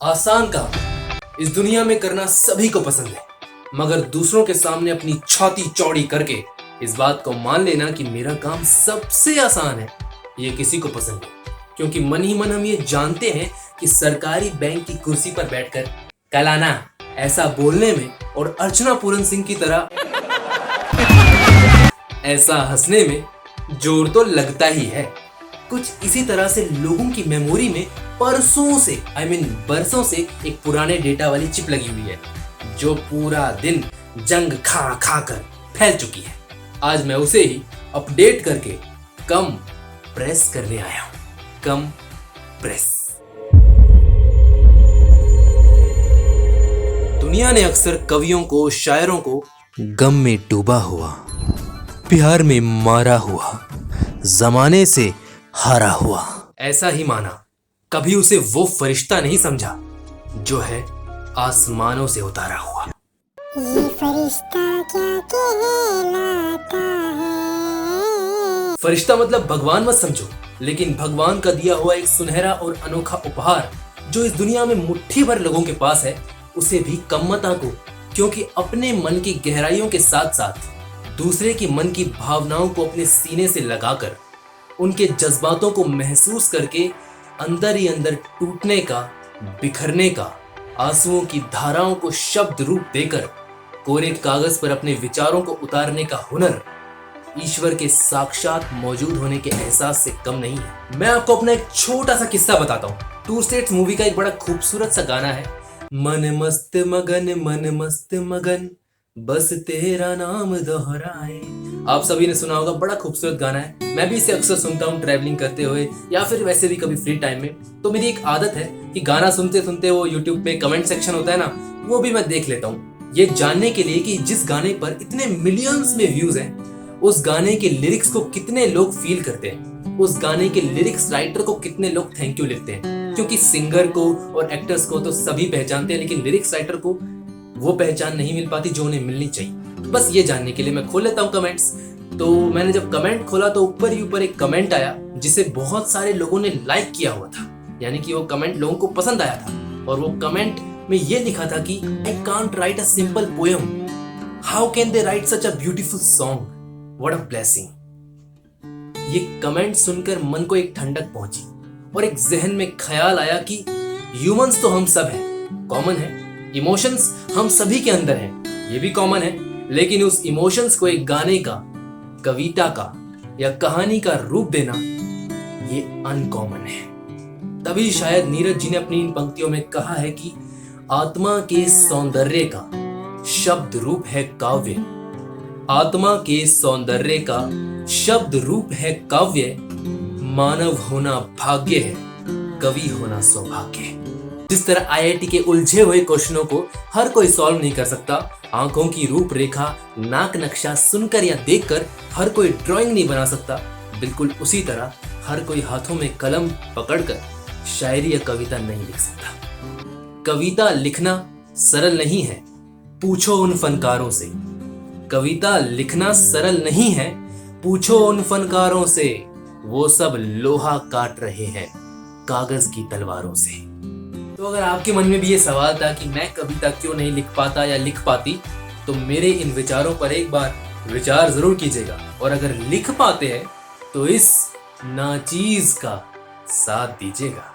आसान काम इस दुनिया में करना सभी को पसंद है, मगर दूसरों के सामने अपनी छाती चौड़ी करके इस बात को मान लेना कि मेरा काम सबसे आसान है, ये किसी को पसंद नहीं। क्योंकि मन ही मन हम ये जानते हैं कि सरकारी बैंक की कुर्सी पर बैठकर कल आना ऐसा बोलने में और अर्चना पूरन सिंह की तरह ऐसा हंसने में जोर तो लगता ही है। कुछ इसी तरह से लोगों की मेमोरी में परसों से बरसों से एक पुराने डेटा वाली चिप लगी हुई है जो पूरा दिन जंग खा खा कर फैल चुकी है। आज मैं उसे ही अपडेट करके कम प्रेस करने आया हूं। कम प्रेस। दुनिया ने अक्सर कवियों को, शायरों को गम में डूबा हुआ, प्यार में मारा हुआ, जमाने से हारा हुआ ऐसा ही माना। कभी उसे वो फरिश्ता नहीं समझा जो है आसमानों से उतारा हुआ। ये फरिश्ता क्या कहलाता है? फरिश्ता मतलब भगवान मत समझो, लेकिन भगवान का दिया हुआ एक सुनहरा और अनोखा उपहार जो इस दुनिया में मुट्ठी भर लोगों के पास है, उसे भी कम मत आंको। क्योंकि अपने मन की गहराइयों के साथ साथ दूसरे की मन की भावनाओं को अपने सीने से लगाकर, उनके जज्बातों को महसूस करके अंदर ही अंदर टूटने का, बिखरने का, आंसुओं की धाराओं को शब्द रूप देकर कोरे कागज पर अपने विचारों को उतारने का हुनर ईश्वर के साक्षात मौजूद होने के एहसास से कम नहीं है। मैं आपको अपना एक छोटा सा किस्सा बताता हूँ। टू स्टेट्स मूवी का एक बड़ा खूबसूरत सा गाना है, मन मस्त मगन बस तेरा नाम दोहराए। आप सभी ने सुना होगा, बड़ा खूबसूरत गाना है। मैं भी इसे अक्सर सुनता हूँ ट्रैवलिंग करते हुए या फिर वैसे भी कभी फ्री टाइम में। तो मेरी एक आदत है कि गाना सुनते सुनते वो यूट्यूब पे कमेंट सेक्शन होता है ना, वो भी मैं देख लेता हूँ, ये जानने के लिए कि जिस गाने पर इतने मिलियंस में व्यूज हैं, उस गाने के लिरिक्स को कितने लोग फील करते हैं, उस गाने के लिरिक्स राइटर को कितने लोग थैंक यू लिखते हैं। क्योंकि सिंगर को और एक्टर्स को तो सभी पहचानते हैं, लेकिन लिरिक्स राइटर को वो पहचान नहीं मिल पाती जो उन्हें मिलनी चाहिए। बस ये जानने के लिए मैं खोल लेता हूँ कमेंट्स। तो मैंने जब कमेंट खोला तो ऊपर ही ऊपर एक कमेंट आया जिसे बहुत सारे लोगों ने लाइक किया हुआ था, यानी कि वो कमेंट लोगों को पसंद आया था। और वो कमेंट में ये लिखा था कि I can't right a simple poem, how can they right such a beautiful song, what a blessing. ये कमेंट सुनकर मन को एक ठंडक पहुंची और एक जहन में ख्याल आया कि ह्यूमंस तो हम सब हैं, कॉमन है, इमोशंस हम सभी के अंदर हैं, ये भी कॉमन है, लेकिन उस इमोशंस को एक गाने का, कविता का या कहानी का रूप देना ये अनकॉमन है। तभी शायद नीरज जी ने अपनी इन पंक्तियों में कहा है कि आत्मा के सौंदर्य का शब्द रूप है काव्य, आत्मा के सौंदर्य का शब्द रूप है काव्य, मानव होना भाग्य है, कवि होना सौभाग्य है। जिस तरह आईआईटी के उलझे हुए क्वेश्चनों को हर कोई सॉल्व नहीं कर सकता, आंखों की रूपरेखा, नाक नक्शा सुनकर या देखकर हर कोई ड्राइंग नहीं बना सकता, बिल्कुल उसी तरह हर कोई हाथों में कलम पकड़कर शायरी या कविता नहीं लिख सकता। कविता लिखना सरल नहीं है, पूछो उन फनकारों से। कविता लिखना सरल नहीं है, पूछो उन फनकारों से, वो सब लोहा काट रहे हैं कागज की तलवारों से। तो अगर आपके मन में भी ये सवाल था कि मैं कविता क्यों नहीं लिख पाता या लिख पाती, तो मेरे इन विचारों पर एक बार विचार जरूर कीजिएगा। और अगर लिख पाते हैं तो इस नाचीज का साथ दीजिएगा।